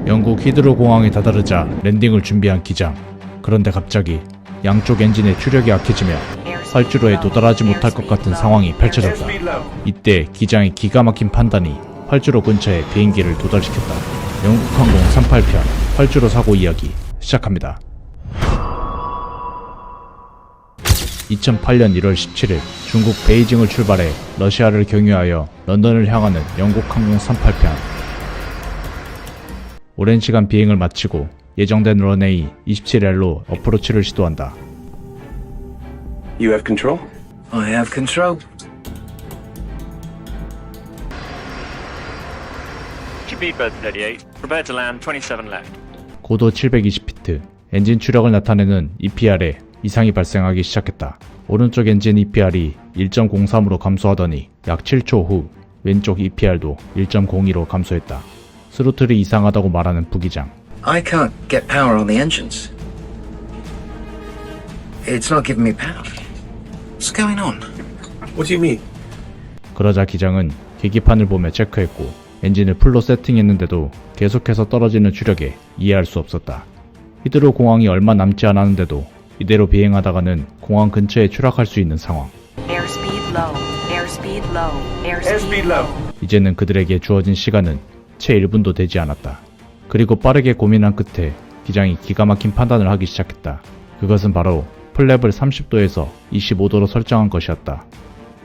영국 히드로 공항에 다다르자 랜딩을 준비한 기장. 그런데 갑자기 양쪽 엔진의 추력이 약해지며 활주로에 도달하지 못할 것 같은 상황이 펼쳐졌다. 이때 기장의 기가 막힌 판단이 활주로 근처에 비행기를 도달시켰다. 영국항공 38편 활주로 사고 이야기 시작합니다. 2008년 1월 17일 중국 베이징을 출발해 러시아를 경유하여 런던을 향하는 영국항공 38편. 오랜 시간 비행을 마치고 예정된 런웨이 27L로 어프로치를 시도한다. You have control? I have control. Speedbird 38, prepare to land 27 left. 고도 720피트, 엔진 추력을 나타내는 EPR에 이상이 발생하기 시작했다. 오른쪽 엔진 EPR이 1.03으로 감소하더니 약 7초 후 왼쪽 EPR도 1.02로 감소했다. 스로틀이 이상하다고 말하는 부기장. I can't get power on the engines. It's not giving me power. What's going on? What do you mean? 그러자 기장은 계기판을 보며 체크했고 엔진을 풀로 세팅했는데도 계속해서 떨어지는 추력에 이해할 수 없었다. 히드로 공항이 얼마 남지 않았는데도 이대로 비행하다가는 공항 근처에 추락할 수 있는 상황. Airspeed low. Airspeed low. Airspeed low. 이제는 그들에게 주어진 시간은 채 1분도 되지 않았다. 그리고 빠르게 고민한 끝에 기장이 기가 막힌 판단을 하기 시작했다. 그것은 바로 플랩을 30도에서 25도로 설정한 것이었다.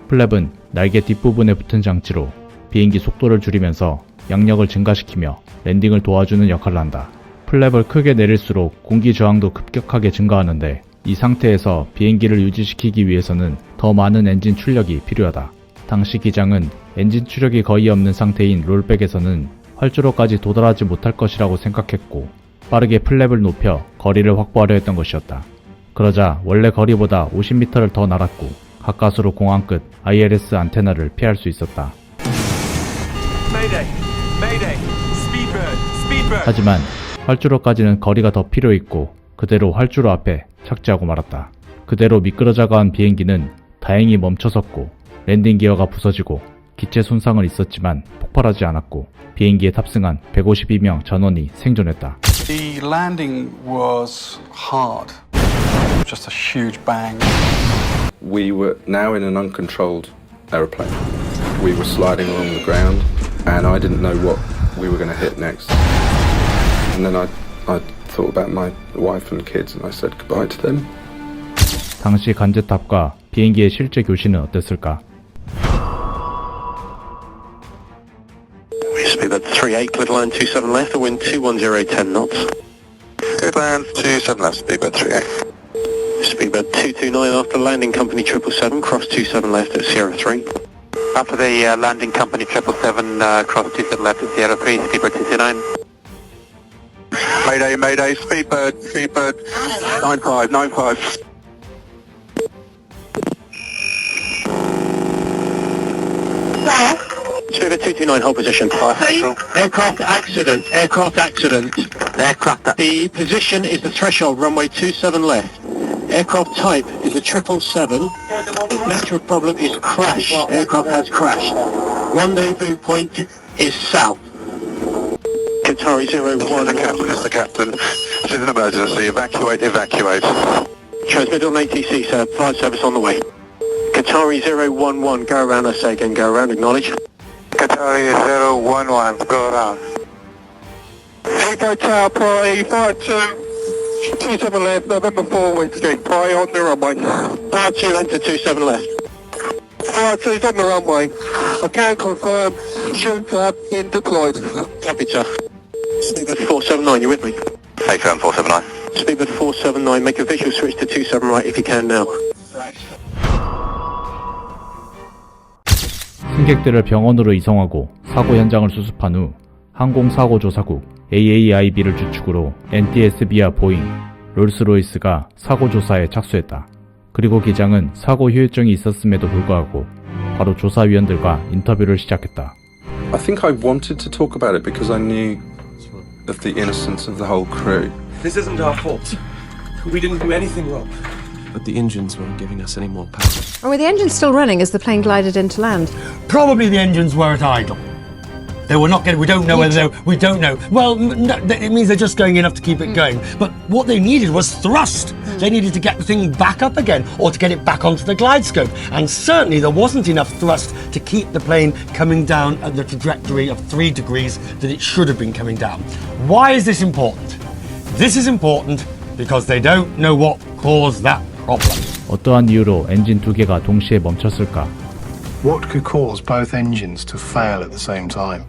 플랩은 날개 뒷부분에 붙은 장치로 비행기 속도를 줄이면서 양력을 증가시키며 랜딩을 도와주는 역할을 한다. 플랩을 크게 내릴수록 공기 저항도 급격하게 증가하는데 이 상태에서 비행기를 유지시키기 위해서는 더 많은 엔진 출력이 필요하다. 당시 기장은 엔진 출력이 거의 없는 상태인 롤백에서는 활주로까지 도달하지 못할 것이라고 생각했고 빠르게 플랩을 높여 거리를 확보하려 했던 것이었다. 그러자 원래 거리보다 50m를 더 날았고 가까스로 공항 끝 ILS 안테나를 피할 수 있었다. Mayday! Mayday! Speedbird! Speedbird! 하지만 활주로까지는 거리가 더 필요했고 그대로 활주로 앞에 착지하고 말았다. 그대로 미끄러져간 비행기는 다행히 멈춰섰고 랜딩 기어가 부서지고 기체 손상은 있었지만 폭발하지 않았고 비행기에 탑승한 152명 전원이 생존했다. The landing was hard. Just a huge bang. We were now in an uncontrolled aeroplane. We were sliding along the ground and I didn't know what we were going to hit next. And then I thought about my wife and kids and I said goodbye to them. 당시 간제탑과 비행기의 실제 교신은 어땠을까? Speedbird 38, clear to land 27 left, the wind 210 knots. Clear to land 27 left, Speedbird 38. Speedbird 229 after landing company 777, cross 27 left at Sierra 3. After the landing company 777, cross 27 left at Sierra 3, Speedbird 229. Mayday, Mayday, Speedbird 95, 95. Speedbird 229, hold position. Aircraft accident, aircraft accident. The position is the threshold, runway 27 left. Aircraft type is a 777. Natural problem is crash. Aircraft has crashed. Rendezvous point is south. Qatari 01. This is the captain. This is an emergency. Evacuate, evacuate. Transmit on ATC, sir. Flight service on the way. Qatari 011, go around, I say again, go around, acknowledge. Qatari 011, go around. Echo Tower, Pri, 27 left, November 4, Wednesday, Pri on the runway. Fire 2, enter 27 left. Fire 2 is on the runway. I can confirm, shooter in deployed. Copy, sir. Speedbird 479, you with me? Hey, firm 479. Speedbird 479, make a visual switch to 27 right if you can now. 승객들을 병원으로 이송하고 사고 현장을 수습한 후 항공사고조사국 AAIB를 주축으로 NTSB와 보잉, 롤스로이스가 사고조사에 착수했다. 그리고 기장은 사고 후유증이 있었음에도 불구하고 바로 조사위원들과 인터뷰를 시작했다. I think I wanted to talk about it because I knew of the innocence of the whole crew. This isn't our fault. We didn't do anything wrong. But the engines weren't giving us any more power. And were the engines still running as the plane glided into land? Probably the engines were at idle. They were not getting. We don't know whether we don't know. Well, no, it means they're just going enough to keep it going. But what they needed was thrust. They needed to get the thing back up again, or to get it back onto the glide scope. And certainly there wasn't enough thrust to keep the plane coming down at the trajectory of 3 degrees that it should have been coming down. Why is this important? This is important because they don't know what caused that problem. 어떠한 이유로 엔진 2개가 동시에 멈췄을까? What could cause both engines to fail at the same time?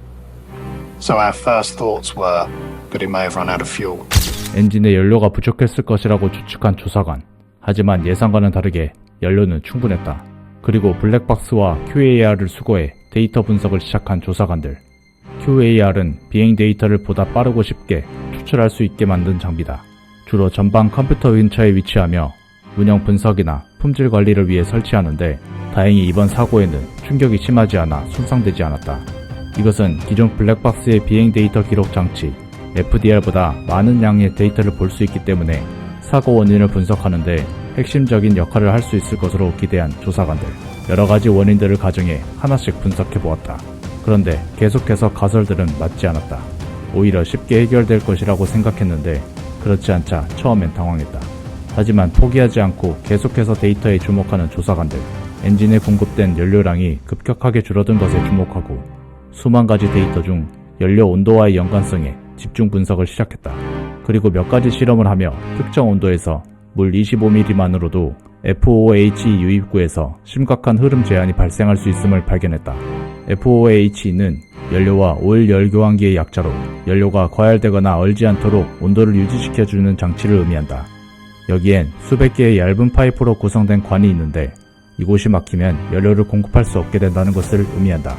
So our first thoughts were that it may have run out of fuel. 엔진에 연료가 부족했을 것이라고 추측한 조사관. 하지만 예상과는 다르게 연료는 충분했다. 그리고 블랙박스와 QAR을 수거해 데이터 분석을 시작한 조사관들. QAR은 비행 데이터를 보다 빠르고 쉽게 추출할 수 있게 만든 장비다. 주로 전방 컴퓨터 근처에 위치하며 운영 분석이나 품질 관리를 위해 설치하는데 다행히 이번 사고에는 충격이 심하지 않아 손상되지 않았다. 이것은 기존 블랙박스의 비행 데이터 기록 장치 FDR보다 많은 양의 데이터를 볼 수 있기 때문에 사고 원인을 분석하는데 핵심적인 역할을 할 수 있을 것으로 기대한 조사관들. 여러가지 원인들을 가정해 하나씩 분석해 보았다. 그런데 계속해서 가설들은 맞지 않았다. 오히려 쉽게 해결될 것이라고 생각했는데 그렇지 않자 처음엔 당황했다. 하지만 포기하지 않고 계속해서 데이터에 주목하는 조사관들. 엔진에 공급된 연료량이 급격하게 줄어든 것에 주목하고 수만 가지 데이터 중 연료 온도와의 연관성에 집중 분석을 시작했다. 그리고 몇 가지 실험을 하며 특정 온도에서 물 25ml만으로도 FOH 유입구에서 심각한 흐름 제한이 발생할 수 있음을 발견했다. FOH는 연료와 오일 열교환기의 약자로 연료가 과열되거나 얼지 않도록 온도를 유지시켜주는 장치를 의미한다. 여기엔 수백 개의 얇은 파이프로 구성된 관이 있는데 이곳이 막히면 연료를 공급할 수 없게 된다는 것을 의미한다.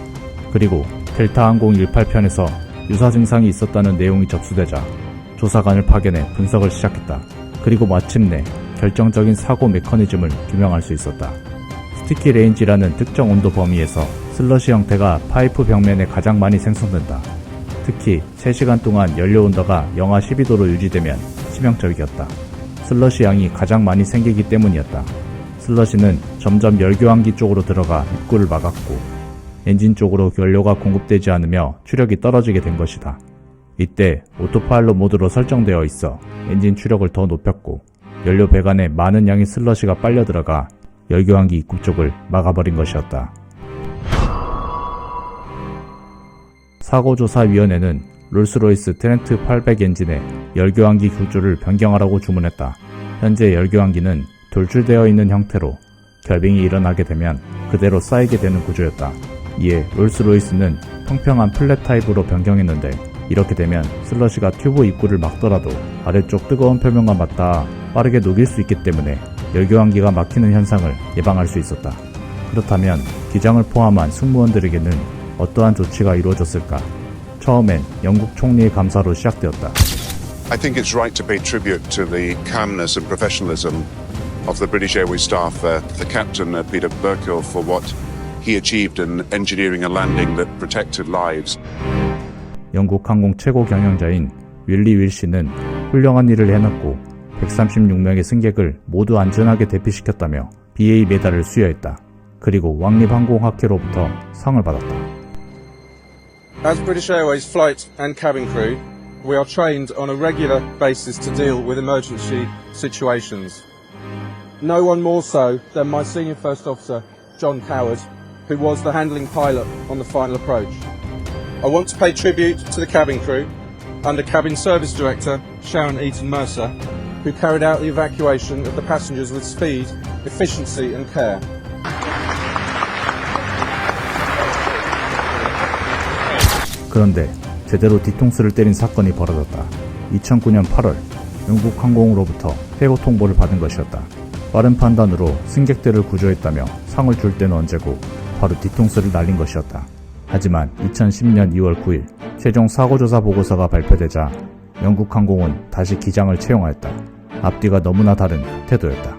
그리고 델타 항공 18편에서 유사 증상이 있었다는 내용이 접수되자 조사관을 파견해 분석을 시작했다. 그리고 마침내 결정적인 사고 메커니즘을 규명할 수 있었다. 스티키 레인지라는 특정 온도 범위에서 슬러시 형태가 파이프 벽면에 가장 많이 생성된다. 특히 3시간 동안 연료 온도가 영하 12도로 유지되면 치명적이었다. 슬러시 양이 가장 많이 생기기 때문이었다. 슬러시는 점점 열교환기 쪽으로 들어가 입구를 막았고 엔진 쪽으로 연료가 공급되지 않으며 추력이 떨어지게 된 것이다. 이때 오토파일럿 모드로 설정되어 있어 엔진 추력을 더 높였고 연료 배관에 많은 양의 슬러시가 빨려 들어가 열교환기 입구 쪽을 막아버린 것이었다. 사고조사위원회는 롤스로이스 트렌트 800 엔진의 열교환기 구조를 변경하라고 주문했다. 현재 열교환기는 돌출되어 있는 형태로 결빙이 일어나게 되면 그대로 쌓이게 되는 구조였다. 이에 롤스로이스는 평평한 플랫 타입으로 변경했는데 이렇게 되면 슬러시가 튜브 입구를 막더라도 아래쪽 뜨거운 표면과 맞닿아 빠르게 녹일 수 있기 때문에 열교환기가 막히는 현상을 예방할 수 있었다. 그렇다면 기장을 포함한 승무원들에게는 어떠한 조치가 이루어졌을까? 처음엔 영국 총리의 감사로 시작되었다. I think it's right to pay tribute to the calmness and professionalism of the British Airways staff, the captain Peter Burkill, for what he achieved in engineering a landing that protected lives. 영국 항공 최고 경영자인 윌리 윌시는 훌륭한 일을 해놨고 136명의 승객을 모두 안전하게 대피시켰다며 BA 메달을 수여했다. 그리고 왕립항공학회로부터 상을 받았다. As British Airways flight and cabin crew, we are trained on a regular basis to deal with emergency situations. No one more so than my senior first officer, John Coward, who was the handling pilot on the final approach. I want to pay tribute to the cabin crew under Cabin Service Director Sharon Eaton Mercer, who carried out the evacuation of the passengers with speed, efficiency and care. 그런데 제대로 뒤통수를 때린 사건이 벌어졌다. 2009년 8월 영국 항공으로부터 해고 통보를 받은 것이었다. 빠른 판단으로 승객들을 구조했다며 상을 줄 때는 언제고 바로 뒤통수를 날린 것이었다. 하지만 2010년 2월 9일 최종 사고조사 보고서가 발표되자 영국 항공은 다시 기장을 채용하였다. 앞뒤가 너무나 다른 태도였다.